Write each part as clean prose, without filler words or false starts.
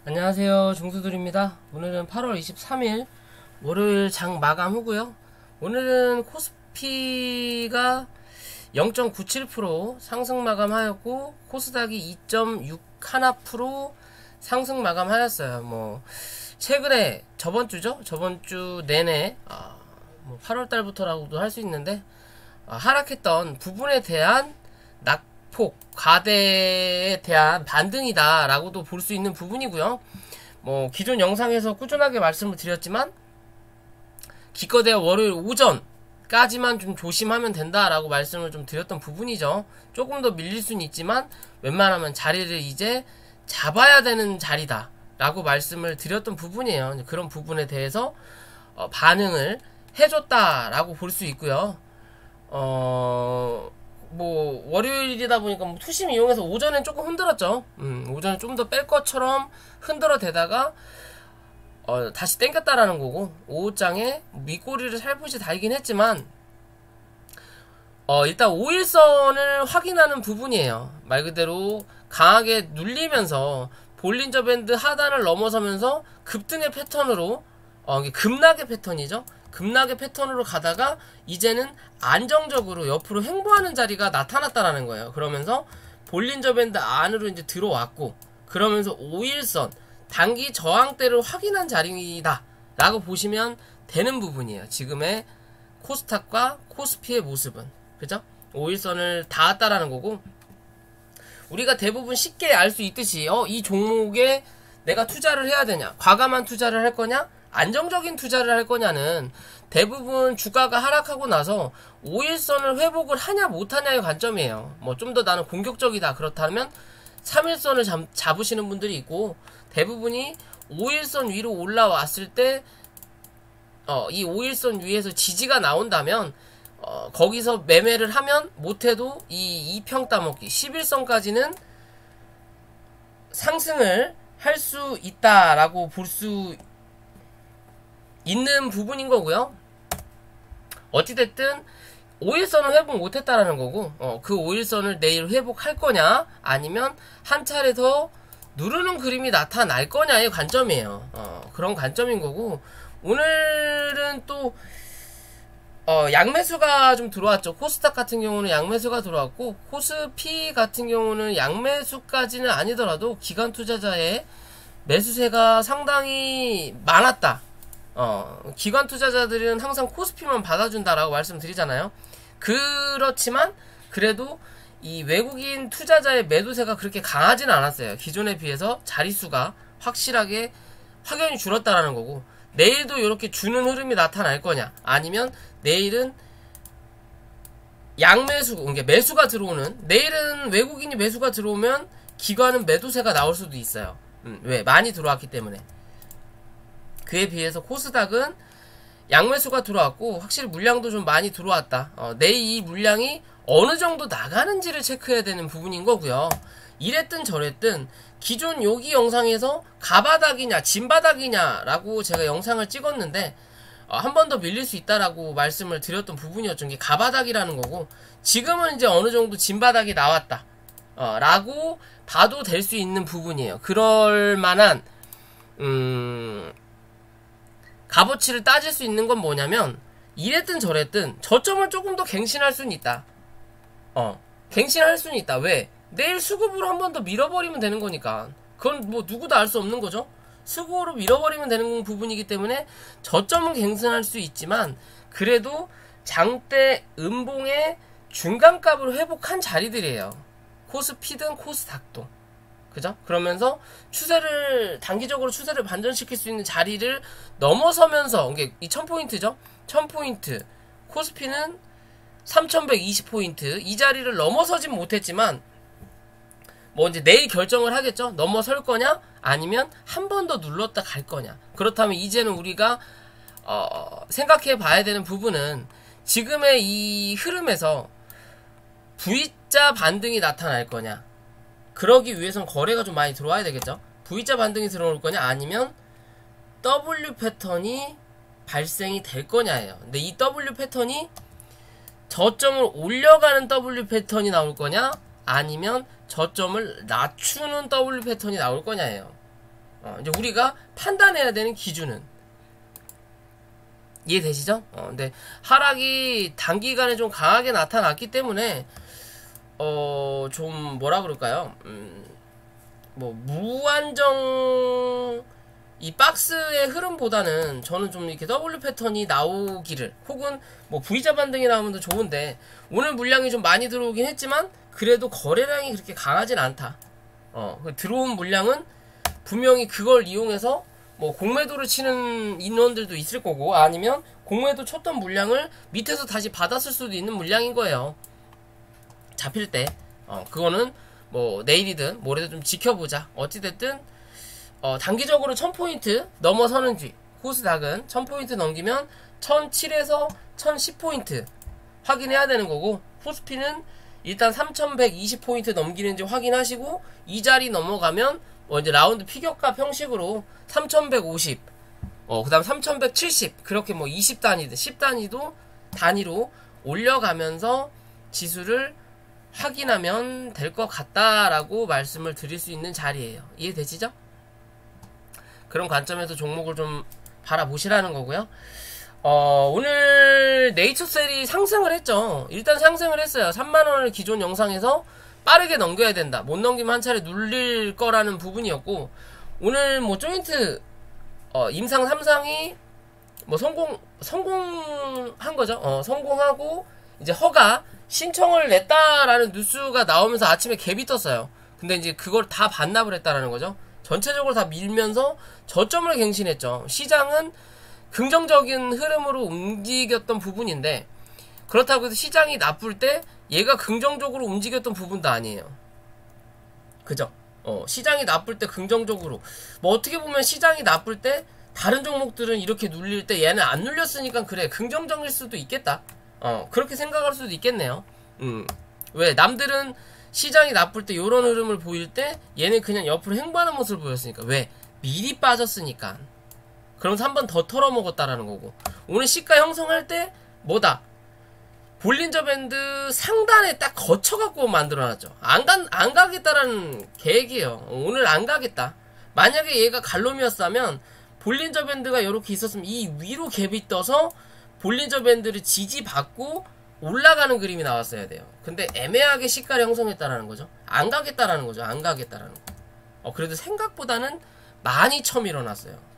안녕하세요, 중수들입니다. 오늘은 8월 23일 월요일 장 마감 후고요. 오늘은 코스피가 0.97% 상승 마감하였고 코스닥이 2.61% 상승 마감하였어요. 최근에 저번주죠? 저번주 내내 8월달부터라고도 할 수 있는데 하락했던 부분에 대한 낙폭, 과대에 대한 반등이다 라고도 볼 수 있는 부분이고요. 기존 영상에서 꾸준하게 말씀을 드렸지만 기껏해야 월요일 오전까지만 좀 조심하면 된다라고 말씀을 좀 드렸던 부분이죠. 조금 더 밀릴 수는 있지만 웬만하면 자리를 이제 잡아야 되는 자리다 라고 말씀을 드렸던 부분이에요. 그런 부분에 대해서 반응을 해줬다라고 볼 수 있고요. 월요일이다 보니까 투심 이용해서 오전엔 조금 흔들었죠. 오전에 좀 더 뺄 것처럼 흔들어 대다가 다시 땡겼다라는 거고, 오후장에 밑꼬리를 살포시 달긴 했지만 일단 5일선을 확인하는 부분이에요. 말 그대로 강하게 눌리면서 볼린저 밴드 하단을 넘어서면서 급등의 패턴으로 급락의 패턴이죠. 급락의 패턴으로 가다가 이제는 안정적으로 옆으로 횡보하는 자리가 나타났다라는 거예요. 그러면서 볼린저 밴드 안으로 이제 들어왔고, 그러면서 5일선 단기 저항대를 확인한 자리이다 라고 보시면 되는 부분이에요. 지금의 코스닥과 코스피의 모습은, 그죠? 5일선을 닿았다라는 거고, 우리가 대부분 쉽게 알 수 있듯이 이 종목에 내가 투자를 해야 되냐, 과감한 투자를 할 거냐, 안정적인 투자를 할 거냐는 대부분 주가가 하락하고 나서 5일선을 회복을 하냐 못하냐의 관점이에요. 좀 더 나는 공격적이다 그렇다면 3일선을 잡으시는 분들이 있고, 대부분이 5일선 위로 올라왔을 때 이 5일선 위에서 지지가 나온다면 거기서 매매를 하면 못해도 이 2평 따먹기 11선까지는 상승을 할 수 있다라고 볼 수 있는 부분인 거고요. 어찌됐든 5일선을 회복 못했다라는 거고, 그 5일선을 내일 회복할 거냐 아니면 한 차례 더 누르는 그림이 나타날 거냐의 관점이에요. 그런 관점인 거고, 오늘은 또 양매수가 좀 들어왔죠. 코스닥 같은 경우는 양매수가 들어왔고, 코스피 같은 경우는 양매수까지는 아니더라도 기관 투자자의 매수세가 상당히 많았다. 기관 투자자들은 항상 코스피만 받아준다라고 말씀드리잖아요. 그렇지만 그래도 이 외국인 투자자의 매도세가 그렇게 강하지는 않았어요. 기존에 비해서 자릿수가 확실하게 확연히 줄었다라는 거고, 내일도 이렇게 주는 흐름이 나타날 거냐, 아니면 내일은 양매수, 그러니까 매수가 들어오는, 내일은 외국인이 매수가 들어오면 기관은 매도세가 나올 수도 있어요. 왜? 많이 들어왔기 때문에. 그에 비해서 코스닥은 양매수가 들어왔고 확실히 물량도 좀 많이 들어왔다. 내일 이 물량이 어느 정도 나가는지를 체크해야 되는 부분인 거고요. 이랬든 저랬든 기존 여기 영상에서 가바닥이냐 진바닥이냐 라고 제가 영상을 찍었는데 한 번 더 밀릴 수 있다라고 말씀을 드렸던 부분이었죠. 이게 가바닥이라는 거고, 지금은 이제 어느 정도 진바닥이 나왔다 라고 봐도 될 수 있는 부분이에요. 그럴 만한 값어치를 따질 수 있는 건 뭐냐면, 이랬든 저랬든 저점을 조금 더 갱신할 수는 있다. 갱신할 수는 있다. 왜? 내일 수급으로 한 번 더 밀어버리면 되는 거니까. 그건 누구도 알 수 없는 거죠. 수급으로 밀어버리면 되는 부분이기 때문에 저점은 갱신할 수 있지만, 그래도 장대 음봉의 중간값을 회복한 자리들이에요. 코스피든 코스닥도. 그죠? 그러면서 단기적으로 추세를 반전시킬 수 있는 자리를 넘어서면서, 이게 이 1000포인트죠? 1000포인트. 코스피는 3120포인트. 이 자리를 넘어서진 못했지만, 이제 내일 결정을 하겠죠? 넘어설 거냐? 아니면 한 번 더 눌렀다 갈 거냐? 그렇다면 이제는 우리가, 생각해 봐야 되는 부분은, 지금의 이 흐름에서 V자 반등이 나타날 거냐? 그러기 위해선 거래가 좀 많이 들어와야 되겠죠. V자 반등이 들어올 거냐, 아니면 W 패턴이 발생이 될 거냐예요. 근데 이 W 패턴이 저점을 올려가는 W 패턴이 나올 거냐, 아니면 저점을 낮추는 W 패턴이 나올 거냐예요. 이제 우리가 판단해야 되는 기준은 이해되시죠? 근데 하락이 단기간에 좀 강하게 나타났기 때문에 좀 뭐라 그럴까요? 뭐 무안정 이 박스의 흐름보다는 저는 좀 이렇게 W 패턴이 나오기를, 혹은 뭐 V자 반등이 나오면 더 좋은데, 오늘 물량이 좀 많이 들어오긴 했지만 그래도 거래량이 그렇게 강하진 않다. 들어온 물량은 분명히 그걸 이용해서 뭐 공매도를 치는 인원들도 있을 거고, 아니면 공매도 쳤던 물량을 밑에서 다시 받았을 수도 있는 물량인 거예요. 잡힐 때. 그거는 뭐 내일이든 모레든 좀 지켜보자. 어찌됐든 단기적으로 1000포인트 넘어서는지, 코스닥은 1000포인트 넘기면 1007에서 1010포인트 확인해야 되는 거고, 코스피는 일단 3120포인트 넘기는지 확인하시고, 이 자리 넘어가면 이제 라운드 피격값 형식으로 3150, 그 다음 3170, 그렇게 뭐 20단위든 10단위도 단위로 올려가면서 지수를 확인하면 될 것 같다라고 말씀을 드릴 수 있는 자리예요. 이해되시죠? 그런 관점에서 종목을 좀 바라보시라는 거고요. 오늘 네이처셀이 상승을 했죠. 일단 상승을 했어요. 3만원을 기존 영상에서 빠르게 넘겨야 된다, 못 넘기면 한 차례 눌릴 거라는 부분이었고, 오늘 뭐 조인트 임상 3상이 뭐 성공한 거죠. 성공하고 이제 허가 신청을 냈다라는 뉴스가 나오면서 아침에 갭이 떴어요. 근데 이제 그걸 다 반납을 했다라는 거죠. 전체적으로 다 밀면서 저점을 갱신했죠. 시장은 긍정적인 흐름으로 움직였던 부분인데, 그렇다고 해서 시장이 나쁠 때 얘가 긍정적으로 움직였던 부분도 아니에요. 그죠? 시장이 나쁠 때 긍정적으로, 뭐 어떻게 보면 시장이 나쁠 때 다른 종목들은 이렇게 눌릴 때 얘는 안 눌렸으니까 그래, 긍정적일 수도 있겠다. 그렇게 생각할 수도 있겠네요. 왜 남들은 시장이 나쁠 때 요런 흐름을 보일 때 얘는 그냥 옆으로 횡보하는 모습을 보였으니까. 왜? 미리 빠졌으니까. 그러면서 한 번 더 털어먹었다라는 거고, 오늘 시가 형성할 때 뭐다? 볼린저 밴드 상단에 딱 거쳐갖고 만들어놨죠. 안 가겠다라는 계획이에요. 오늘 안 가겠다. 만약에 얘가 갈롬이었다면 볼린저 밴드가 이렇게 있었으면 이 위로 갭이 떠서 볼린저 밴드를 지지받고 올라가는 그림이 나왔어야 돼요. 근데 애매하게 시가를 형성했다라는 거죠. 안 가겠다라는 거죠. 안 가겠다라는 거. 그래도 생각보다는 많이 쳐밀어놨어요.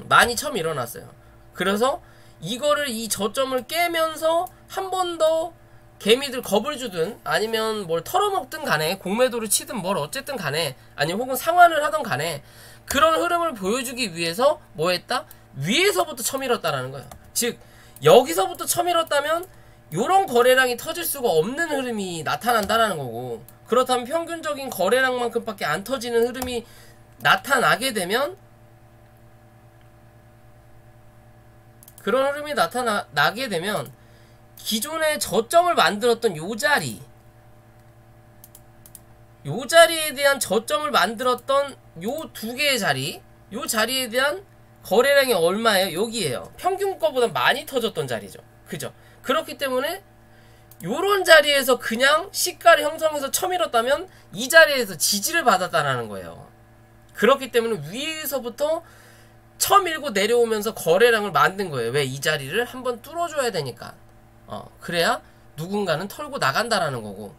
많이 쳐밀어놨어요. 그래서 이거를, 이 저점을 깨면서 한 번 더 개미들 겁을 주든 아니면 뭘 털어먹든 간에, 공매도를 치든 뭘 어쨌든 간에, 아니면 혹은 상환을 하든 간에, 그런 흐름을 보여주기 위해서 뭐 했다? 위에서부터 쳐밀었다라는 거예요. 즉 여기서부터 쳐밀었다면 요런 거래량이 터질 수가 없는 흐름이 나타난다라는 거고, 그렇다면 평균적인 거래량만큼밖에 안 터지는 흐름이 나타나게 되면, 그런 흐름이 나게 되면 기존에 저점을 만들었던 요 자리에 대한 저점을 만들었던 요 두 개의 자리, 요 자리에 대한 거래량이 얼마예요? 여기에요. 평균 거보다 많이 터졌던 자리죠. 그죠? 그렇기 때문에 요런 자리에서 그냥 시가를 형성해서 쳐밀었다면 이 자리에서 지지를 받았다는 거예요. 그렇기 때문에 위에서부터 쳐밀고 내려오면서 거래량을 만든 거예요. 왜? 이 자리를 한번 뚫어줘야 되니까. 그래야 누군가는 털고 나간다라는 거고,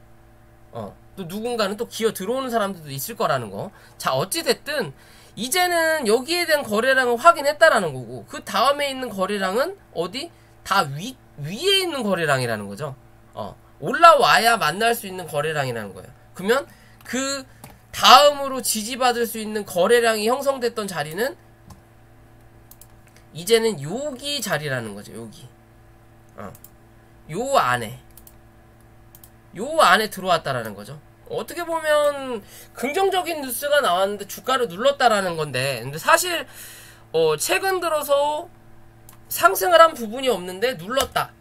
또 누군가는 또 기어 들어오는 사람들도 있을 거라는 거. 자, 어찌됐든 이제는 여기에 대한 거래량을 확인했다라는 거고, 그 다음에 있는 거래량은 어디? 다 위에 있는 거래량이라는 거죠. 올라와야 만날 수 있는 거래량이라는 거예요. 그러면 그 다음으로 지지받을 수 있는 거래량이 형성됐던 자리는 이제는 여기 자리라는 거죠. 여기. 요 안에 들어왔다라는 거죠. 어떻게 보면 긍정적인 뉴스가 나왔는데 주가를 눌렀다라는 건데, 근데 사실 최근 들어서 상승을 한 부분이 없는데 눌렀다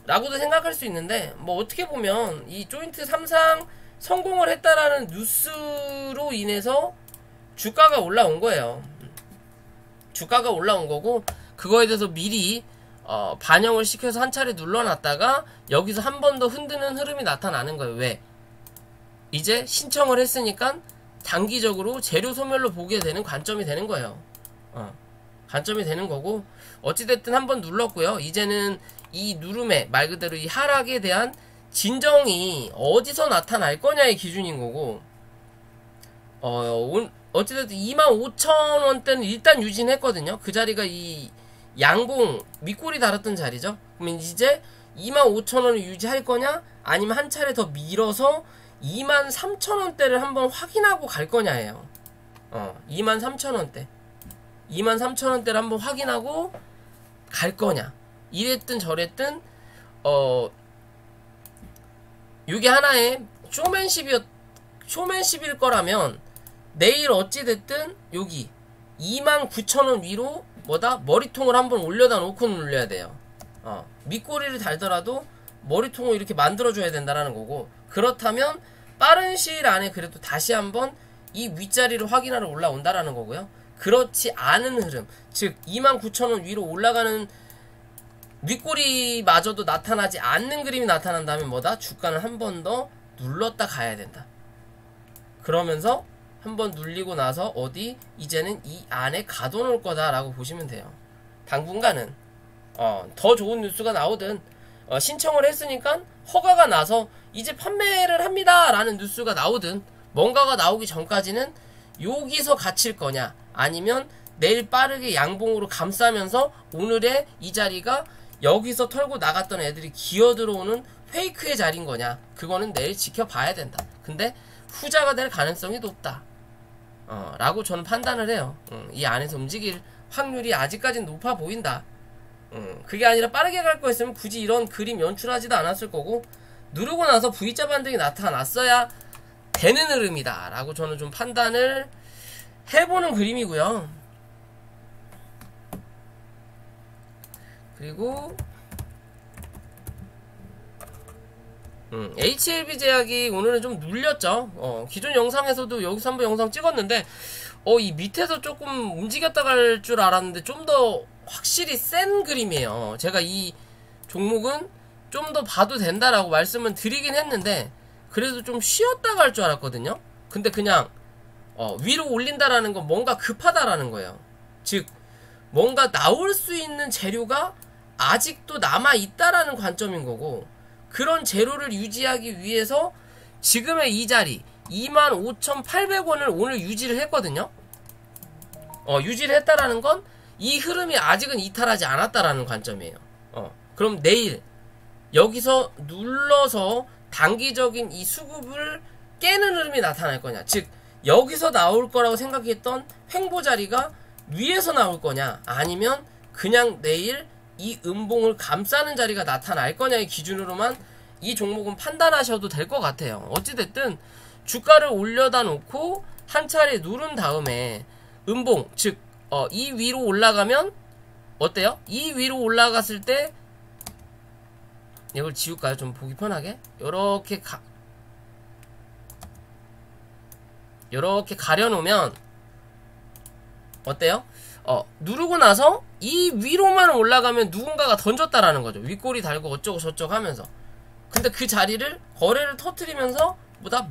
라고도 생각할 수 있는데, 뭐 어떻게 보면 이 조인트 3상 성공을 했다라는 뉴스로 인해서 주가가 올라온 거예요. 주가가 올라온 거고, 그거에 대해서 미리 반영을 시켜서 한 차례 눌러놨다가 여기서 한 번 더 흔드는 흐름이 나타나는 거예요. 왜? 이제 신청을 했으니까 단기적으로 재료 소멸로 보게 되는 관점이 되는 거예요. 관점이 되는 거고, 어찌됐든 한번 눌렀고요. 이제는 이 누름에 말 그대로 이 하락에 대한 진정이 어디서 나타날 거냐의 기준인 거고, 어찌됐든 25,000원대는 일단 유지는 했거든요. 그 자리가 이 양봉 윗골이 달았던 자리죠. 그러면 이제 25,000원을 유지할 거냐, 아니면 한 차례 더 밀어서 23,000원대를 한번 확인하고 갈 거냐예요. 23,000원대 23,000원대를 한번 확인하고 갈 거냐. 이랬든 저랬든 이게 하나의 쇼맨십일 거라면 내일 어찌됐든 여기 29,000원 위로 머리통을 한번 올려다 놓고 눌려야 돼요. 밑꼬리를 달더라도 머리통을 이렇게 만들어줘야 된다라는 거고, 그렇다면 빠른 시일 안에 그래도 다시 한번 이 윗자리를 확인하러 올라온다라는 거고요. 그렇지 않은 흐름, 즉 29,000원 위로 올라가는 윗꼬리마저도 나타나지 않는 그림이 나타난다면 주가는 한 번 더 눌렀다 가야 된다. 그러면서 한번 눌리고 나서 이제는 이 안에 가둬놓을 거다라고 보시면 돼요. 당분간은 더 좋은 뉴스가 나오든 신청을 했으니까 허가가 나서 이제 판매를 합니다 라는 뉴스가 나오든, 뭔가가 나오기 전까지는 여기서 갇힐 거냐, 아니면 내일 빠르게 양봉으로 감싸면서 오늘의 이 자리가 여기서 털고 나갔던 애들이 기어 들어오는 페이크의 자리인 거냐, 그거는 내일 지켜봐야 된다. 근데 후자가 될 가능성이 높다 라고 저는 판단을 해요. 이 안에서 움직일 확률이 아직까지는 높아 보인다. 그게 아니라 빠르게 갈 거였으면 굳이 이런 그림 연출하지도 않았을 거고, 누르고 나서 V자 반등이 나타났어야 되는 흐름이다 라고 저는 좀 판단을 해보는 그림이고요. 그리고 HLB 제약이 오늘은 좀 눌렸죠. 기존 영상에서도 여기서 한번 영상 찍었는데 이 밑에서 조금 움직였다 갈 줄 알았는데 좀 더 확실히 센 그림이에요. 제가 이 종목은 좀 더 봐도 된다라고 말씀은 드리긴 했는데, 그래도 좀 쉬었다 갈 줄 알았거든요. 근데 그냥 위로 올린다라는 건 뭔가 급하다라는 거예요. 즉 뭔가 나올 수 있는 재료가 아직도 남아있다라는 관점인 거고, 그런 재료를 유지하기 위해서 지금의 이 자리 25,800원을 오늘 유지를 했거든요. 유지를 했다라는 건 이 흐름이 아직은 이탈하지 않았다라는 관점이에요. 그럼 내일 여기서 눌러서 단기적인 이 수급을 깨는 흐름이 나타날 거냐, 즉 여기서 나올 거라고 생각했던 횡보 자리가 위에서 나올 거냐, 아니면 그냥 내일 이 음봉을 감싸는 자리가 나타날 거냐의 기준으로만 이 종목은 판단하셔도 될 것 같아요. 어찌됐든 주가를 올려다 놓고 한 차례 누른 다음에 음봉, 즉 이 위로 올라가면 어때요? 이 위로 올라갔을 때 이걸 지울까요? 좀 보기 편하게. 요렇게 가려놓으면 어때요? 누르고 나서 이 위로만 올라가면 누군가가 던졌다라는 거죠. 윗꼬리 달고 어쩌고 저쩌고 하면서. 근데 그 자리를 거래를 터트리면서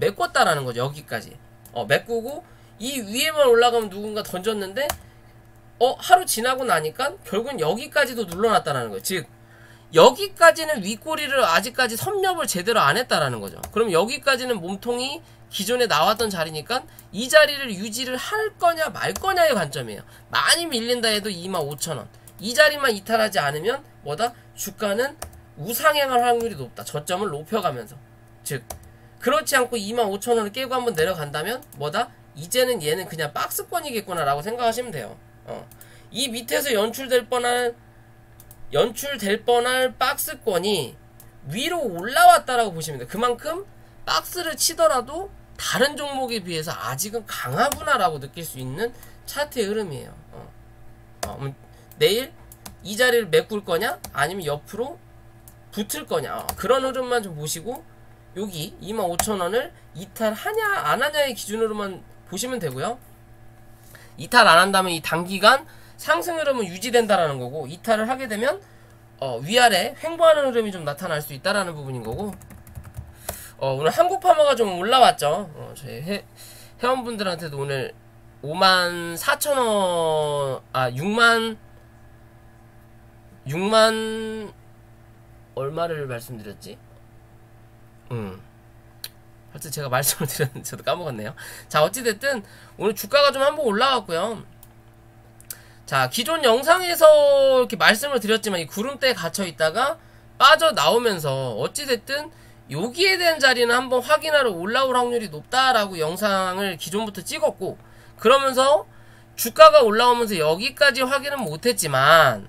메꿨다라는 거죠. 여기까지 메꾸고 이 위에만 올라가면 누군가 던졌는데 하루 지나고 나니까 결국은 여기까지도 눌러놨다라는 거예요. 즉 여기까지는 윗꼬리를 아직까지 섭렵을 제대로 안 했다라는 거죠. 그럼 여기까지는 몸통이 기존에 나왔던 자리니까 이 자리를 유지를 할 거냐 말 거냐의 관점이에요. 많이 밀린다 해도 25,000원 이 자리만 이탈하지 않으면 주가는 우상향할 확률이 높다. 저점을 높여가면서. 즉 그렇지 않고 25,000원을 깨고 한번 내려간다면 이제는 얘는 그냥 박스권이겠구나 라고 생각하시면 돼요. 이 밑에서 연출될 뻔할 박스권이 위로 올라왔다라고 보시면 돼요. 그만큼 박스를 치더라도 다른 종목에 비해서 아직은 강하구나라고 느낄 수 있는 차트의 흐름이에요. 내일 이 자리를 메꿀 거냐 아니면 옆으로 붙을 거냐, 그런 흐름만 좀 보시고 여기 25,000원을 이탈하냐 안 하냐의 기준으로만 보시면 되고요. 이탈 안 한다면 이 단기간 상승 흐름은 유지된다라는 거고, 이탈을 하게 되면 위아래 횡보하는 흐름이 좀 나타날 수 있다라는 부분인 거고, 오늘 한국파마가 좀 올라왔죠. 저희 회원분들한테도 오늘 54,000원, 6만, 얼마를 말씀드렸지? 하여튼 제가 말씀을 드렸는데 저도 까먹었네요. 자, 어찌됐든 오늘 주가가 좀 한번 올라갔고요. 자, 기존 영상에서 이렇게 말씀을 드렸지만 이 구름대에 갇혀 있다가 빠져나오면서 어찌됐든 여기에 대한 자리는 한번 확인하러 올라올 확률이 높다라고 영상을 기존부터 찍었고, 그러면서 주가가 올라오면서 여기까지 확인은 못했지만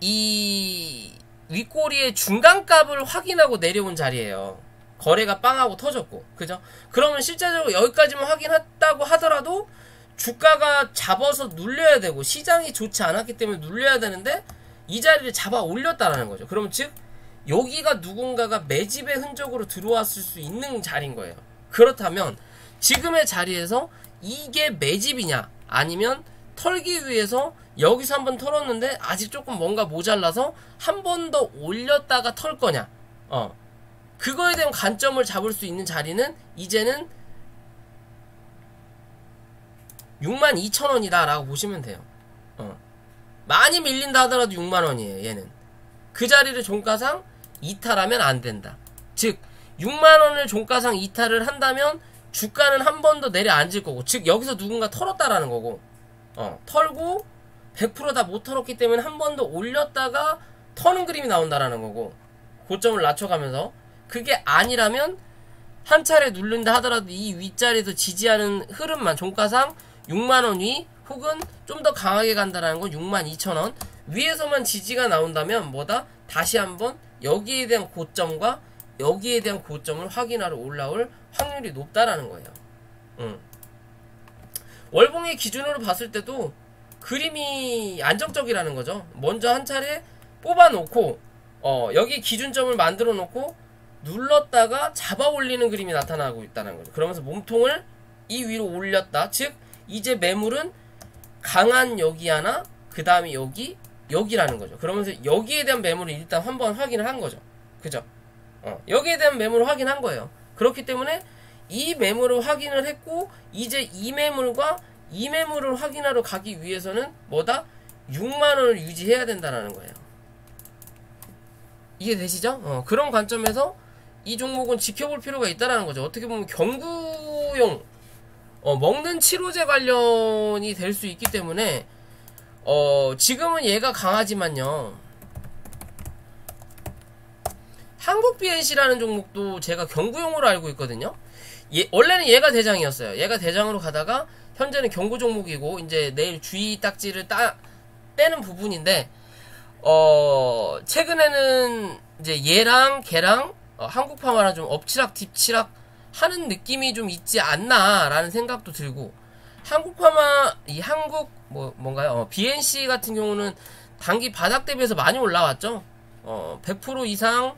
이 윗꼬리의 중간값을 확인하고 내려온 자리예요. 거래가 빵하고 터졌고, 그죠? 그러면 실제적으로 여기까지만 확인했다고 하더라도 주가가 잡아서 눌려야 되고 시장이 좋지 않았기 때문에 눌려야 되는데 이 자리를 잡아 올렸다라는 거죠. 그러면 즉 여기가 누군가가 매집의 흔적으로 들어왔을 수 있는 자리인 거예요. 그렇다면 지금의 자리에서 이게 매집이냐, 아니면 털기 위해서 여기서 한번 털었는데 아직 조금 뭔가 모자라서 한 번 더 올렸다가 털 거냐, 그거에 대한 관점을 잡을 수 있는 자리는 이제는 62,000원이다 라고 보시면 돼요. 많이 밀린다 하더라도 6만원이에요 얘는. 그 자리를 종가상 이탈하면 안 된다. 즉 6만원을 종가상 이탈을 한다면 주가는 한 번 더 내려앉을 거고, 즉 여기서 누군가 털었다라는 거고, 털고 100% 다 못 털었기 때문에 한 번 더 올렸다가 터는 그림이 나온다라는 거고, 고점을 낮춰가면서. 그게 아니라면 한 차례 누른다 하더라도 이 윗자리에서 지지하는 흐름만 종가상 6만원 위, 혹은 좀 더 강하게 간다라는 건 62,000원 위에서만 지지가 나온다면 뭐다? 다시 한번 여기에 대한 고점과 여기에 대한 고점을 확인하러 올라올 확률이 높다라는 거예요. 월봉의 기준으로 봤을 때도 그림이 안정적이라는 거죠. 먼저 한 차례 뽑아놓고 여기 기준점을 만들어 놓고 눌렀다가 잡아 올리는 그림이 나타나고 있다는 거죠. 그러면서 몸통을 이 위로 올렸다. 즉 이제 매물은 강한 여기 하나, 그 다음에 여기라는 거죠. 그러면서 여기에 대한 매물을 일단 한번 확인을 한 거죠. 그죠? 여기에 대한 매물을 확인한 거예요. 그렇기 때문에 이 매물을 확인을 했고, 이제 이 매물과 이 매물을 확인하러 가기 위해서는 뭐다? 6만원을 유지해야 된다는 거예요. 이해되시죠? 그런 관점에서 이 종목은 지켜볼 필요가 있다는 거죠. 어떻게 보면 경구용 먹는 치료제 관련이 될 수 있기 때문에 지금은 얘가 강하지만요, 한국 BNC라는 종목도 제가 경구용으로 알고 있거든요. 원래는 얘가 대장이었어요. 얘가 대장으로 가다가 현재는 경고 종목이고 이제 내일 주의 딱지를 떼는 부분인데, 최근에는 이제 얘랑 걔랑 한국파마랑 좀 엎치락 뒤치락 하는 느낌이 좀 있지 않나라는 생각도 들고, 한국파마 이 뭔가요? BNC 같은 경우는 단기 바닥 대비해서 많이 올라왔죠. 100% 이상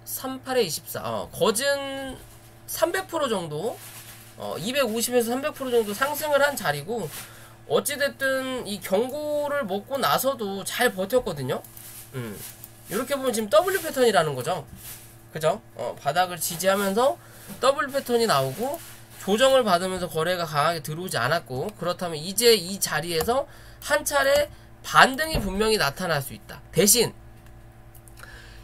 38에 24 거진 300% 정도 250에서 300% 정도 상승을 한 자리고, 어찌됐든 이 경고를 먹고 나서도 잘 버텼거든요. 이렇게 보면 지금 W 패턴이라는 거죠. 그죠? 바닥을 지지하면서 W 패턴이 나오고 조정을 받으면서 거래가 강하게 들어오지 않았고, 그렇다면 이제 이 자리에서 한 차례 반등이 분명히 나타날 수 있다. 대신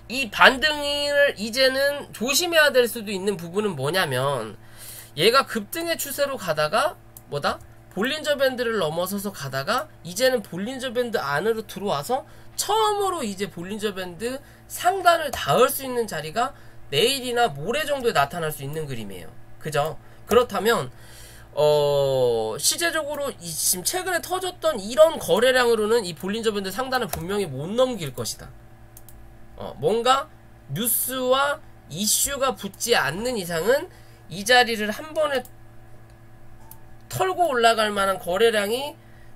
이 반등을 이제는 조심해야 될 수도 있는 부분은 뭐냐면, 얘가 급등의 추세로 가다가 뭐다? 볼린저 밴드를 넘어서서 가다가 이제는 볼린저 밴드 안으로 들어와서 처음으로 이제 볼린저 밴드 상단을 닿을 수 있는 자리가 내일이나 모레 정도에 나타날 수 있는 그림이에요. 그죠? 그렇다면 실제적으로 지금 최근에 터졌던 이런 거래량으로는 이 볼린저 밴드 상단을 분명히 못 넘길 것이다. 뭔가 뉴스와 이슈가 붙지 않는 이상은 이 자리를 한 번에 털고 올라갈 만한 거래량이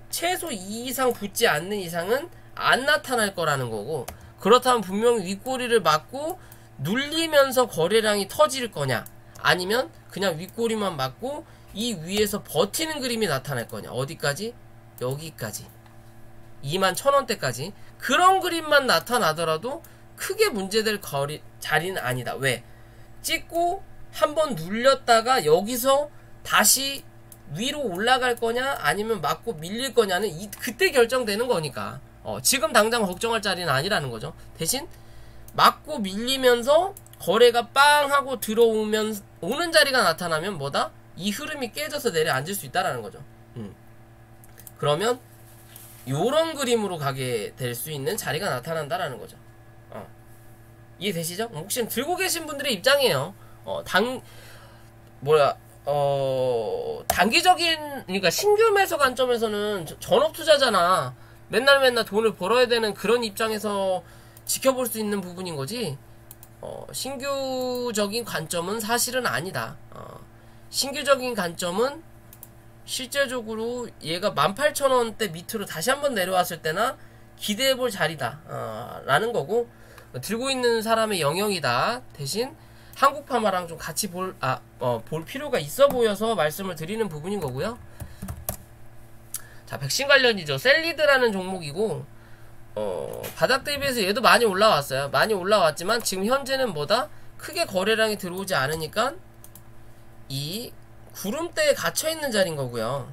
최소 2 이상 붙지 않는 이상은 안 나타날 거라는 거고, 그렇다면 분명히 윗꼬리를 맞고 눌리면서 거래량이 터질 거냐, 아니면 그냥 윗꼬리만 맞고 이 위에서 버티는 그림이 나타날 거냐. 어디까지? 여기까지 21,000원대까지. 그런 그림만 나타나더라도 크게 문제될 자리는 아니다. 왜? 찍고 한번 눌렸다가 여기서 다시 위로 올라갈 거냐 아니면 맞고 밀릴 거냐는 그때 결정되는 거니까 지금 당장 걱정할 자리는 아니라는 거죠. 대신 맞고 밀리면서 거래가 빵 하고 들어오면 오는 자리가 나타나면 뭐다? 이 흐름이 깨져서 내려앉을 수 있다라는 거죠. 그러면 요런 그림으로 가게 될 수 있는 자리가 나타난다라는 거죠. 이해되시죠? 혹시 들고 계신 분들의 입장이에요. 단기적인, 그러니까 신규 매수 관점에서는 전업 투자잖아. 맨날 돈을 벌어야 되는 그런 입장에서 지켜볼 수 있는 부분인 거지. 신규적인 관점은 사실은 아니다. 신규적인 관점은 실제적으로 얘가 18,000원대 밑으로 다시 한번 내려왔을 때나 기대해볼 자리다. 라는 거고, 들고 있는 사람의 영역이다. 대신 한국파마랑 좀 같이 볼 필요가 있어 보여서 말씀을 드리는 부분인 거고요. 자, 백신 관련이죠. 셀리드라는 종목이고, 바닥 대비해서 얘도 많이 올라왔어요. 많이 올라왔지만 지금 현재는 뭐다? 크게 거래량이 들어오지 않으니까 이 구름대에 갇혀있는 자리인 거고요.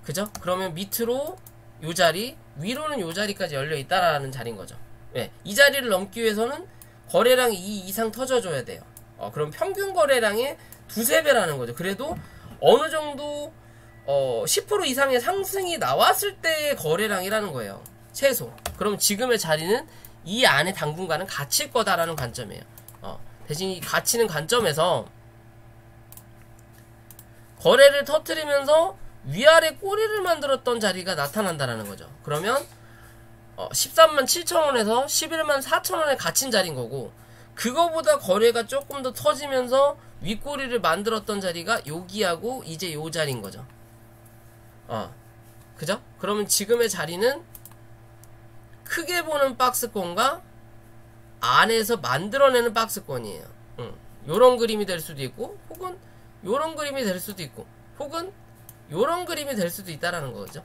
그죠? 그러면 밑으로 요 자리, 위로는 요 자리까지 열려있다라는 자리인 거죠. 네, 이 자리를 넘기 위해서는 거래량이 2 이상 터져줘야 돼요. 그럼 평균 거래량의 2~3배라는 거죠. 그래도 어느 정도 10% 이상의 상승이 나왔을 때의 거래량이라는 거예요. 최소. 그럼 지금의 자리는 이 안에 당분간은 갇힐 거다라는 관점이에요. 대신 이 갇히는 관점에서 거래를 터뜨리면서 위아래 꼬리를 만들었던 자리가 나타난다라는 거죠. 그러면 137,000원에서 114,000원에 갇힌 자리인 거고, 그거보다 거래가 조금 더 터지면서 윗꼬리를 만들었던 자리가 여기하고 이제 요 자리인 거죠. 그죠? 그러면 지금의 자리는 크게 보는 박스권과 안에서 만들어내는 박스권이에요. 요런 그림이 될 수도 있고, 혹은 요런 그림이 될 수도 있고, 혹은 요런 그림이 될 수도 있다라는 거죠.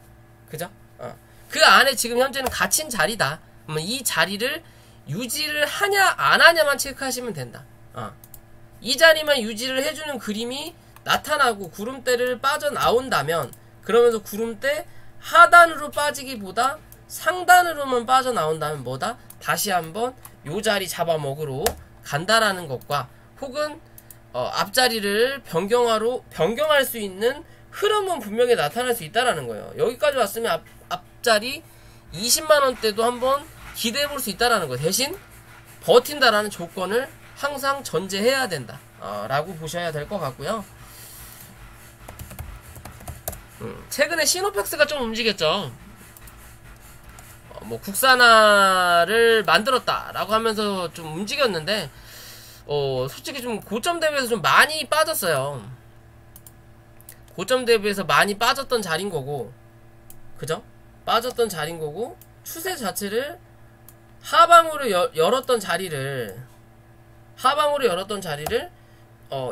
그죠? 그 안에 지금 현재는 갇힌 자리다. 그러면 이 자리를 유지를 하냐 안 하냐만 체크하시면 된다. 이 자리만 유지를 해주는 그림이 나타나고 구름대를 빠져나온다면, 그러면서 구름대 하단으로 빠지기보다 상단으로만 빠져나온다면 뭐다? 다시 한번 요 자리 잡아먹으러 간다라는 것과, 혹은 앞자리를 변경할 수 있는 흐름은 분명히 나타날 수 있다라는 거예요. 여기까지 왔으면 앞자리 20만원대도 한번 기대해볼 수 있다라는 거예요. 대신 버틴다라는 조건을 항상 전제해야 된다 라고 보셔야 될 것 같고요. 최근에 시노펙스가 좀 움직였죠. 국산화를 만들었다라고 하면서 좀 움직였는데, 솔직히 좀 고점 대비해서 좀 많이 빠졌어요. 고점 대비해서 많이 빠졌던 자리인 거고, 그죠? 빠졌던 자리인 거고, 추세 자체를 하방으로 열었던 자리를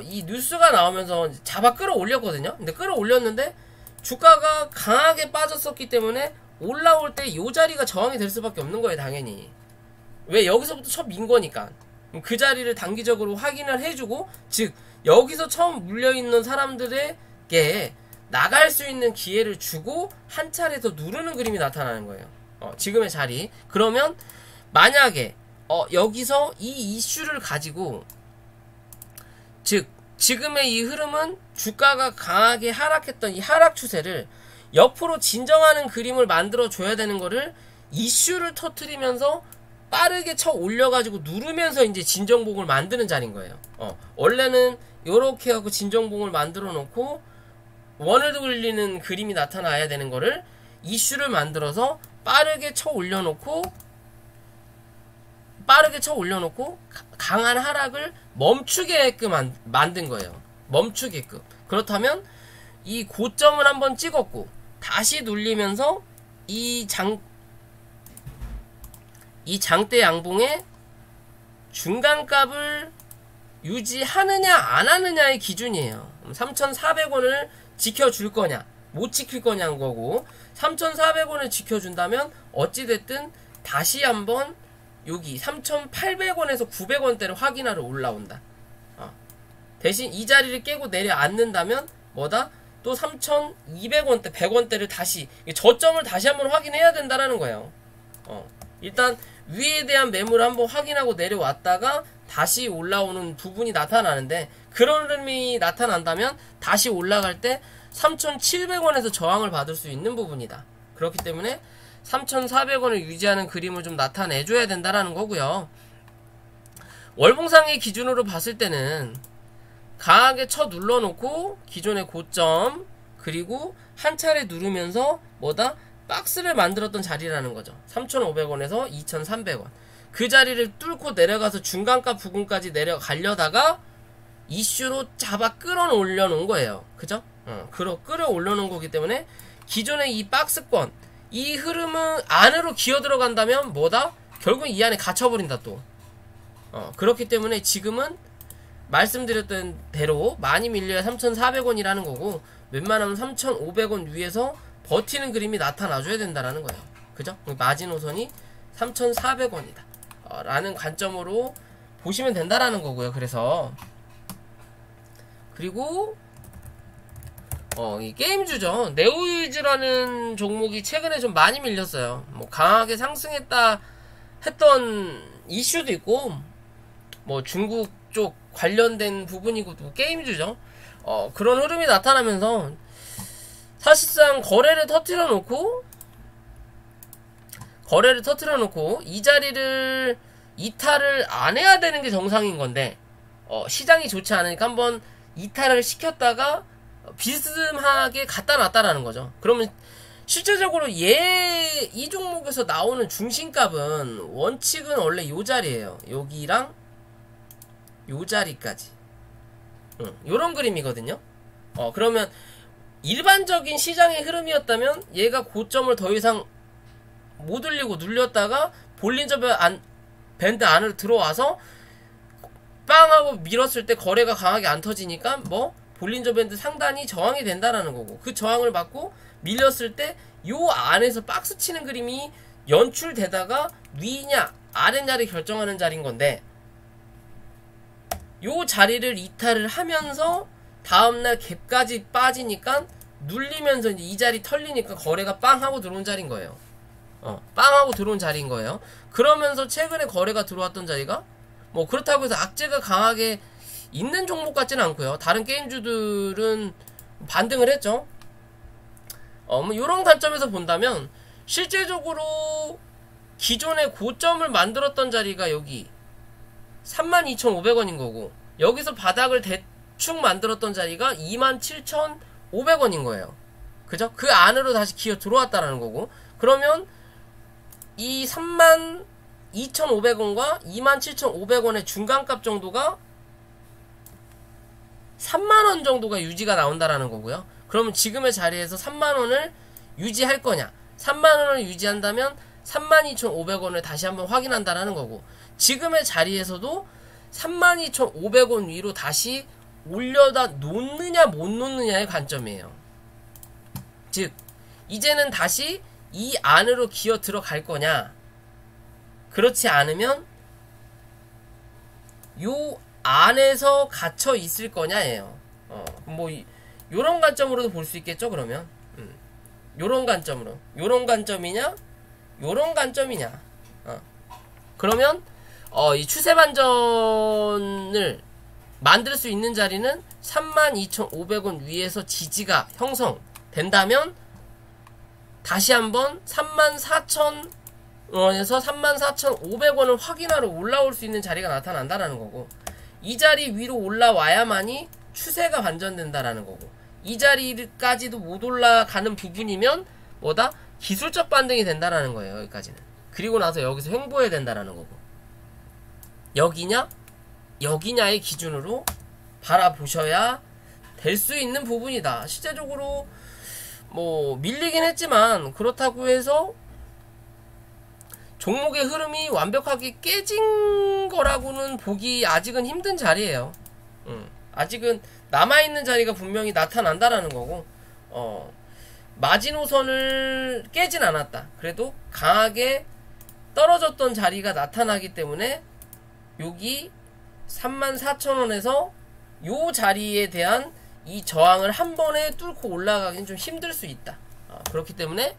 이 뉴스가 나오면서 잡아 끌어올렸거든요. 근데 끌어올렸는데 주가가 강하게 빠졌었기 때문에 올라올 때 요 자리가 저항이 될 수밖에 없는 거예요, 당연히. 왜? 여기서부터 첫 민 거니까. 그 자리를 단기적으로 확인을 해주고, 즉 여기서 처음 물려있는 사람들에게 나갈 수 있는 기회를 주고 한 차례 더 누르는 그림이 나타나는 거예요. 지금의 자리. 그러면 만약에 여기서 이 이슈를 가지고, 즉 지금의 이 흐름은 주가가 강하게 하락했던 이 하락 추세를 옆으로 진정하는 그림을 만들어 줘야 되는 거를 이슈를 터트리면서 빠르게 쳐 올려가지고 누르면서 이제 진정봉을 만드는 자리인 거예요. 원래는 요렇게 하고 진정봉을 만들어 놓고 원을 돌리는 그림이 나타나야 되는 거를 이슈를 만들어서 빠르게 쳐 올려놓고 강한 하락을 멈추게끔 만든 거예요. 멈추게끔. 그렇다면 이 고점을 한번 찍었고 다시 눌리면서 이 장대 양봉의 중간값을 유지하느냐 안 하느냐의 기준이에요. 3,400원을 지켜줄 거냐 못 지킬 거냐는 거고, 3,400원을 지켜준다면 어찌됐든 다시 한번 여기 3,800원에서 900원대를 확인하러 올라온다. 대신 이 자리를 깨고 내려앉는다면 뭐다? 또 3,200원대, 100원대를 다시 저점을 다시 한번 확인해야 된다라는 거예요. 일단 위에 대한 매물을 한번 확인하고 내려왔다가 다시 올라오는 부분이 나타나는데, 그런 흐름이 나타난다면 다시 올라갈 때 3,700원에서 저항을 받을 수 있는 부분이다. 그렇기 때문에 3,400원을 유지하는 그림을 좀 나타내줘야 된다라는 거고요. 월봉상의 기준으로 봤을 때는 강하게 쳐 눌러놓고 기존의 고점, 그리고 한 차례 누르면서 뭐다? 박스를 만들었던 자리라는 거죠. 3,500원에서 2,300원. 그 자리를 뚫고 내려가서 중간가 부근까지 내려가려다가 이슈로 잡아 끌어올려 놓은 거예요. 그죠? 끌어올려 놓은 거기 때문에 기존의 이 박스권, 이 흐름은 안으로 기어 들어간다면 뭐다? 결국 이 안에 갇혀버린다 또. 그렇기 때문에 지금은 말씀드렸던 대로 많이 밀려야 3,400원이라는 거고, 웬만하면 3,500원 위에서 버티는 그림이 나타나줘야 된다라는 거예요. 그죠? 마지노선이 3,400원이다 라는 관점으로 보시면 된다라는 거고요. 그래서 그리고 이 게임주죠. 네오유즈라는 종목이 최근에 좀 많이 밀렸어요. 뭐 강하게 상승했다 했던 이슈도 있고, 뭐 중국 쪽 관련된 부분이고 또 게임주죠. 그런 흐름이 나타나면서 사실상 거래를 터뜨려 놓고 이 자리를 이탈을 안 해야 되는 게 정상인 건데, 시장이 좋지 않으니까 한번 이탈을 시켰다가 비스듬하게 갖다 놨다라는 거죠. 그러면 실제적으로 이 종목에서 나오는 중심값은 원칙은 원래 요 자리예요. 여기랑 요 자리까지. 요런 그림이거든요. 그러면 일반적인 시장의 흐름이었다면 얘가 고점을 더 이상 못 올리고 눌렸다가 볼린저 밴드 안으로 들어와서 빵 하고 밀었을 때 거래가 강하게 안 터지니까 뭐 볼린저 밴드 상단이 저항이 된다라는 거고, 그 저항을 받고 밀렸을 때 요 안에서 박스 치는 그림이 연출되다가 위냐 아래냐를 결정하는 자리인 건데, 요 자리를 이탈을 하면서 다음날 갭까지 빠지니까 눌리면서 이제 이 자리 털리니까 거래가 빵 하고 들어온 자리인 거예요. 빵 하고 들어온 자리인 거예요. 그러면서 최근에 거래가 들어왔던 자리가 뭐 그렇다고 해서 악재가 강하게 있는 종목 같지는 않고요. 다른 게임주들은 반등을 했죠. 뭐 이런 관점에서 본다면 실제적으로 기존의 고점을 만들었던 자리가 여기 32,500원인 거고, 여기서 바닥을 대충 만들었던 자리가 27,500원인 거예요. 그죠? 그 안으로 다시 기어 들어왔다라는 거고, 그러면 이 32,500원과 27,500원의 중간값 정도가 3만원 정도가 유지가 나온다라는 거고요. 그러면 지금의 자리에서 3만원을 유지할 거냐, 3만원을 유지한다면 32,500원을 다시 한번 확인한다라는 거고, 지금의 자리에서도 32,500원 위로 다시 올려다 놓느냐 못 놓느냐의 관점이에요. 즉 이제는 다시 이 안으로 기어 들어갈 거냐, 그렇지 않으면 요 안에서 갇혀 있을 거냐예요. 뭐 요런 관점으로도 볼 수 있겠죠. 그러면 요런 관점으로, 요런 관점이냐 요런 관점이냐. 그러면 이 추세 반전을 만들 수 있는 자리는 32,500원 위에서 지지가 형성된다면 다시 한번 34,000원에서 34,500원을 확인하러 올라올 수 있는 자리가 나타난다라는 거고, 이 자리 위로 올라와야만이 추세가 반전된다라는 거고, 이 자리까지도 못 올라가는 부분이면 뭐다? 기술적 반등이 된다라는 거예요. 여기까지는. 그리고 나서 여기서 횡보해야 된다라는 거고, 여기냐 여기냐의 기준으로 바라보셔야 될 수 있는 부분이다. 실제적으로 뭐 밀리긴 했지만 그렇다고 해서 종목의 흐름이 완벽하게 깨진 거라고는 보기 아직은 힘든 자리예요. 아직은 남아있는 자리가 분명히 나타난다라는 거고, 마지노선을 깨진 않았다. 그래도 강하게 떨어졌던 자리가 나타나기 때문에 여기 34,000원에서 요 자리에 대한 이 저항을 한 번에 뚫고 올라가기는 좀 힘들 수 있다. 그렇기 때문에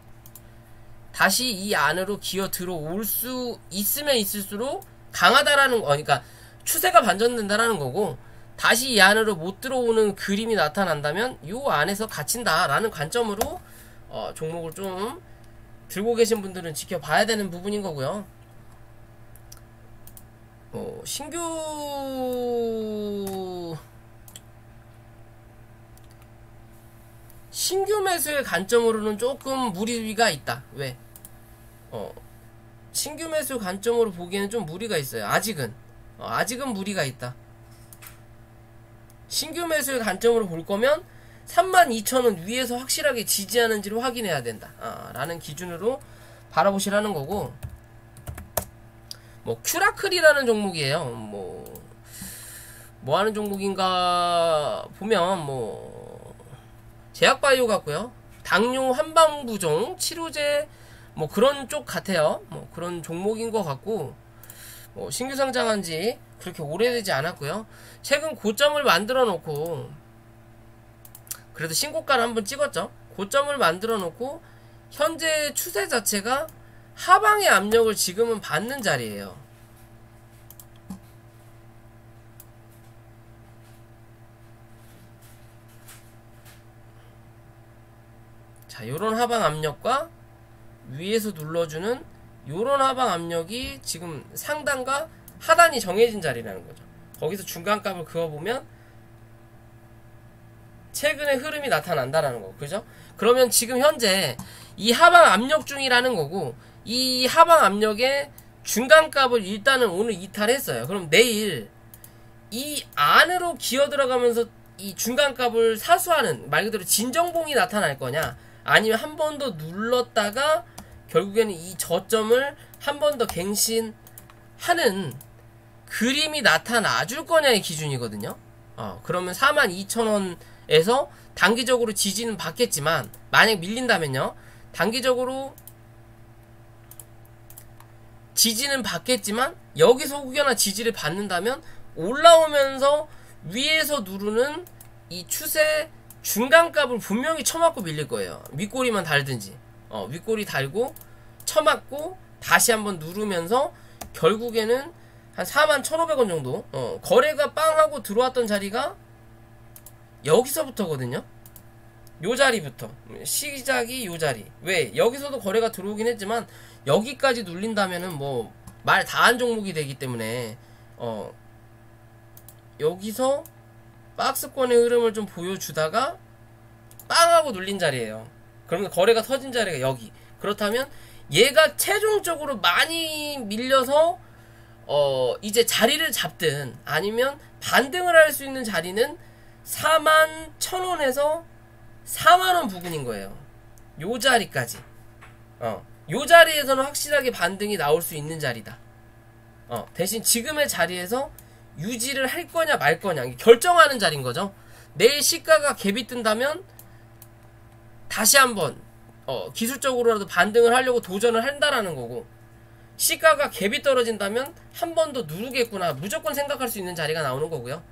다시 이 안으로 기어 들어올 수 있으면 있을수록 강하다라는 거, 그러니까 추세가 반전된다라는 거고, 다시 이 안으로 못 들어오는 그림이 나타난다면 요 안에서 갇힌다라는 관점으로 종목을 좀 들고 계신 분들은 지켜봐야 되는 부분인 거고요. 신규 매수의 관점으로는 조금 무리가 있다. 왜? 신규 매수 관점으로 보기에는 좀 무리가 있어요. 아직은 무리가 있다. 신규 매수의 관점으로 볼 거면 32,000원 위에서 확실하게 지지하는지를 확인해야 된다. 라는 기준으로 바라보시라는 거고, 큐라클이라는 종목이에요. 뭐 하는 종목인가 보면, 제약바이오 같고요. 당뇨 한방부종, 치료제, 그런 쪽 같아요. 그런 종목인 것 같고, 신규 상장한 지 그렇게 오래되지 않았고요. 최근 고점을 만들어 놓고, 그래도 신고가를 한번 찍었죠. 고점을 만들어 놓고, 현재 추세 자체가 하방의 압력을 지금은 받는 자리예요. 자, 요런 하방 압력과 위에서 눌러주는 요런 하방 압력이 지금 상단과 하단이 정해진 자리라는 거죠. 거기서 중간값을 그어보면 최근의 흐름이 나타난다라는 거, 그죠? 그러면 지금 현재 이 하방 압력 중이라는 거고, 이 하방 압력의 중간값을 일단은 오늘 이탈했어요. 그럼 내일 이 안으로 기어 들어가면서 이 중간값을 사수하는, 말 그대로 진정봉이 나타날 거냐, 아니면 한 번 더 눌렀다가 결국에는 이 저점을 한 번 더 갱신하는 그림이 나타나 줄 거냐의 기준이거든요. 그러면 42,000원에서 단기적으로 지지는 받겠지만, 만약 밀린다면요, 단기적으로 지지는 받겠지만 여기서 혹여나 지지를 받는다면 올라오면서 위에서 누르는 이 추세 중간값을 분명히 쳐맞고 밀릴 거예요. 윗꼬리만 달든지, 윗꼬리 달고 쳐맞고 다시 한번 누르면서 결국에는 한 41,500원 정도, 거래가 빵 하고 들어왔던 자리가 여기서부터거든요. 요 자리부터 시작이 요 자리. 왜? 여기서도 거래가 들어오긴 했지만 여기까지 눌린다면은 말 다 한 종목이 되기 때문에 여기서 박스권의 흐름을 좀 보여주다가 빵하고 눌린 자리예요. 그러면 거래가 터진 자리가 여기. 그렇다면 얘가 최종적으로 많이 밀려서 이제 자리를 잡든 아니면 반등을 할 수 있는 자리는 41,000원에서 4만원 부근인 거예요. 요 자리까지. 요 자리에서는 확실하게 반등이 나올 수 있는 자리다. 대신 지금의 자리에서 유지를 할 거냐 말 거냐 결정하는 자리인 거죠. 내일 시가가 갭이 뜬다면 다시 한번 기술적으로라도 반등을 하려고 도전을 한다라는 거고, 시가가 갭이 떨어진다면 한 번 더 누르겠구나 무조건 생각할 수 있는 자리가 나오는 거고요.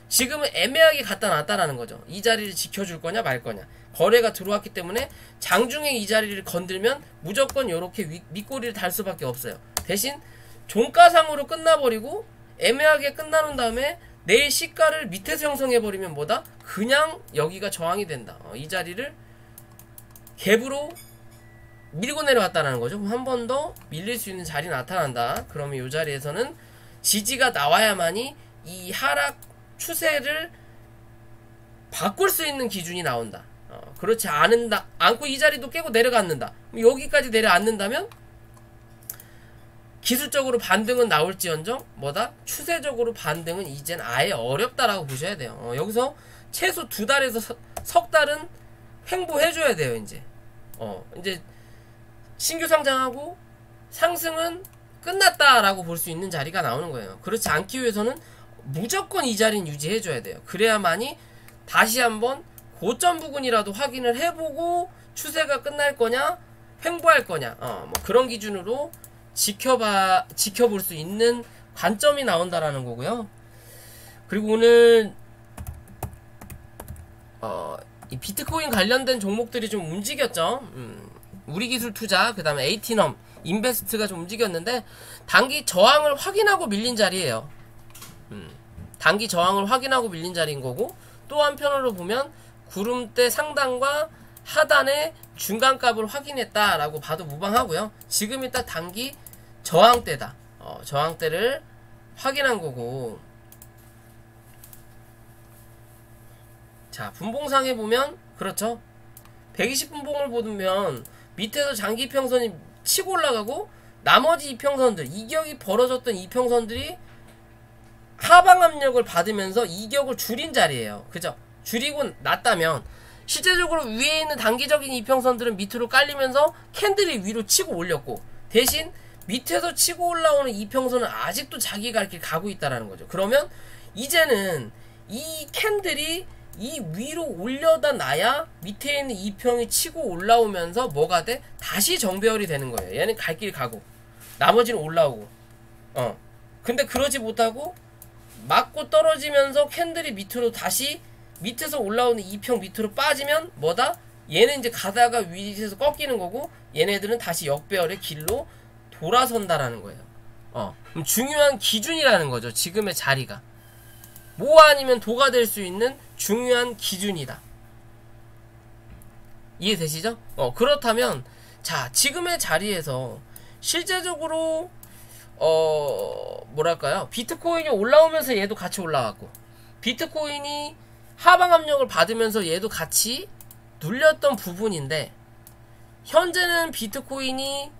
지금은 애매하게 갖다 놨다라는 거죠. 이 자리를 지켜줄 거냐 말 거냐. 거래가 들어왔기 때문에 장중에 이 자리를 건들면 무조건 이렇게 윗꼬리를 달 수밖에 없어요. 대신 종가상으로 끝나버리고 애매하게 끝나는 다음에 내일 시가를 밑에서 형성해버리면 뭐다? 그냥 여기가 저항이 된다. 이 자리를 갭으로 밀고 내려왔다는 거죠. 한 번 더 밀릴 수 있는 자리 나타난다. 그러면 이 자리에서는 지지가 나와야만이 이 하락 추세를 바꿀 수 있는 기준이 나온다. 그렇지 않고 이 자리도 깨고 내려갔는다. 여기까지 내려앉는다면 기술적으로 반등은 나올지언정 뭐다? 추세적으로 반등은 이젠 아예 어렵다라고 보셔야 돼요. 여기서 최소 2달에서 석 달은 횡보해줘야 돼요. 이제 신규 상장하고 상승은 끝났다라고 볼 수 있는 자리가 나오는 거예요. 그렇지 않기 위해서는 무조건 이 자리는 유지해줘야 돼요. 그래야만이 다시 한번 고점 부근이라도 확인을 해보고 추세가 끝날 거냐 횡보할 거냐 그런 기준으로 지켜볼 수 있는 관점이 나온다라는 거고요. 그리고 오늘 이 비트코인 관련된 종목들이 좀 움직였죠. 우리기술투자, 그 다음에 에이티넘, 인베스트가 좀 움직였는데 단기 저항을 확인하고 밀린 자리예요. 단기 저항을 확인하고 밀린 자리인 거고, 또 한편으로 보면 구름대 상단과 하단의 중간값을 확인했다라고 봐도 무방하고요. 지금이 딱 단기 저항대다. 저항대를 확인한 거고. 자, 분봉상에 보면 그렇죠. 120분봉을 보면 밑에서 장기 이평선이 치고 올라가고 나머지 이평선들, 이격이 벌어졌던 이평선들이 하방 압력을 받으면서 이격을 줄인 자리예요. 그죠? 줄이고 났다면 실제적으로 위에 있는 단기적인 이평선들은 밑으로 깔리면서 캔들이 위로 치고 올렸고, 대신 밑에서 치고 올라오는 이평선은 아직도 자기 갈 길 가고 있다라는 거죠. 그러면 이제는 이 캔들이 이 위로 올려다 놔야 밑에 있는 이평이 치고 올라오면서 뭐가 돼? 다시 정배열이 되는 거예요. 얘는 갈 길 가고 나머지는 올라오고. 근데 그러지 못하고 맞고 떨어지면서 캔들이 밑으로 다시 밑에서 올라오는 이평 밑으로 빠지면 뭐다? 얘는 이제 가다가 위에서 꺾이는 거고, 얘네들은 다시 역배열의 길로 돌아선다라는 거예요. 그럼 중요한 기준이라는 거죠. 지금의 자리가 뭐 아니면 도가 될 수 있는 중요한 기준이다. 이해되시죠? 그렇다면 자, 지금의 자리에서 실제적으로 뭐랄까요, 비트코인이 올라오면서 얘도 같이 올라왔고, 비트코인이 하방 압력을 받으면서 얘도 같이 눌렸던 부분인데, 현재는 비트코인이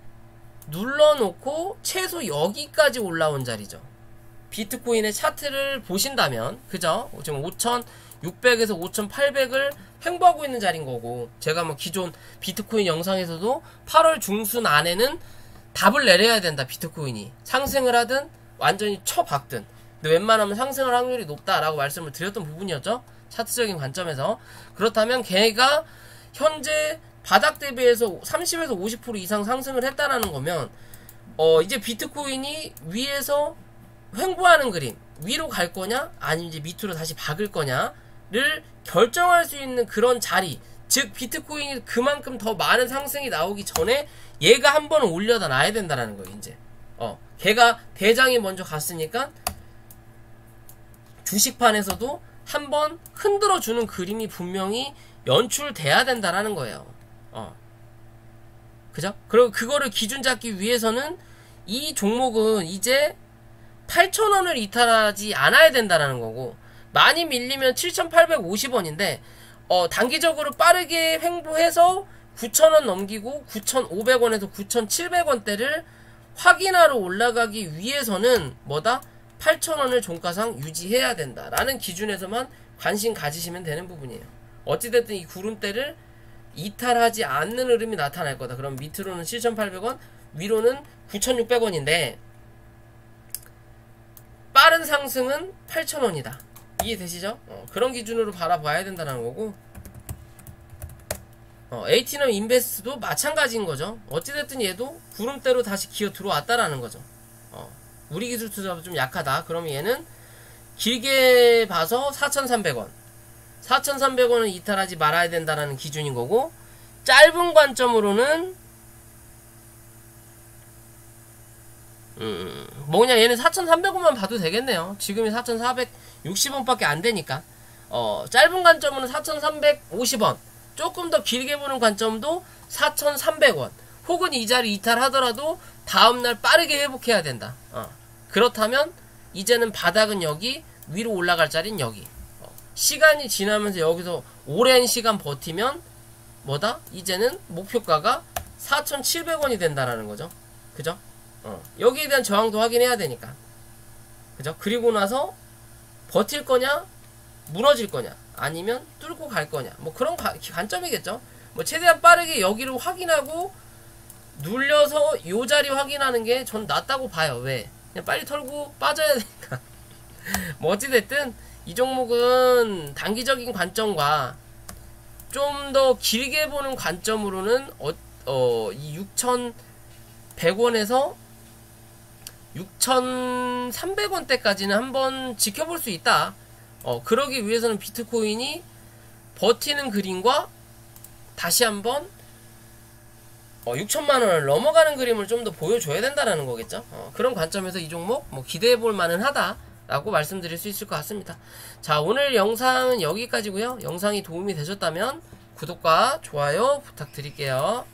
눌러놓고 최소 여기까지 올라온 자리죠. 비트코인의 차트를 보신다면, 그죠? 지금 5,600에서 5,800을 횡보하고 있는 자리인 거고, 제가 뭐 기존 비트코인 영상에서도 8월 중순 안에는 답을 내려야 된다. 비트코인이 상승을 하든 완전히 쳐박든, 근데 웬만하면 상승할 확률이 높다라고 말씀을 드렸던 부분이었죠. 차트적인 관점에서. 그렇다면 걔가 현재 바닥 대비해서 30에서 50% 이상 상승을 했다라는 거면 이제 비트코인이 위에서 횡보하는 그림, 위로 갈 거냐 아니면 이제 밑으로 다시 박을 거냐를 결정할 수 있는 그런 자리, 즉 비트코인이 그만큼 더 많은 상승이 나오기 전에 얘가 한 번은 올려다 놔야 된다는 거예요. 이제 걔가 대장이 먼저 갔으니까 주식판에서도 한번 흔들어주는 그림이 분명히 연출돼야 된다라는 거예요. 그죠? 그리고 그거를 기준 잡기 위해서는 이 종목은 이제 8,000원을 이탈하지 않아야 된다라는 거고, 많이 밀리면 7,850원인데 단기적으로 빠르게 횡보해서 9,000원 넘기고 9,500원에서 9,700원대를 확인하러 올라가기 위해서는 뭐다? 8,000원을 종가상 유지해야 된다라는 기준에서만 관심 가지시면 되는 부분이에요. 어찌됐든 이 구름대를 이탈하지 않는 흐름이 나타날 거다. 그럼 밑으로는 7,800원, 위로는 9,600원인데 빠른 상승은 8,000원이다. 이해되시죠? 그런 기준으로 바라봐야 된다는 거고, 에이티넘 인베스트도 마찬가지인 거죠. 어찌됐든 얘도 구름대로 다시 기어 들어왔다라는 거죠. 우리 기술 투자도 좀 약하다. 그러면 얘는 길게 봐서 4,300원. 4,300원은 이탈하지 말아야 된다라는 기준인 거고, 짧은 관점으로는 뭐냐, 얘는 4,300원만 봐도 되겠네요. 지금이 4,460원밖에 안 되니까. 짧은 관점은 4,350원. 조금 더 길게 보는 관점도 4,300원. 혹은 이 자리 이탈하더라도 다음날 빠르게 회복해야 된다. 그렇다면 이제는 바닥은 여기, 위로 올라갈 자리는 여기. 시간이 지나면서 여기서 오랜 시간 버티면 뭐다? 이제는 목표가가 4,700원이 된다라는 거죠. 그죠? 여기에 대한 저항도 확인해야 되니까. 그죠? 그리고 나서 버틸 거냐, 무너질 거냐, 아니면 뚫고 갈 거냐, 뭐 그런 관점이겠죠. 뭐 최대한 빠르게 여기를 확인하고 눌려서 요 자리 확인하는 게 전 낫다고 봐요. 왜? 그냥 빨리 털고 빠져야 되니까. 뭐 어찌됐든 이 종목은 단기적인 관점과 좀 더 길게 보는 관점으로는 이 6,100원에서 6,300원대까지는 한번 지켜볼 수 있다. 그러기 위해서는 비트코인이 버티는 그림과 다시 한번 6천만원을 넘어가는 그림을 좀 더 보여줘야 된다라는 거겠죠. 그런 관점에서 이 종목 뭐 기대해볼 만은 하다 라고 말씀드릴 수 있을 것 같습니다. 자, 오늘 영상은 여기까지고요. 영상이 도움이 되셨다면 구독과 좋아요 부탁드릴게요.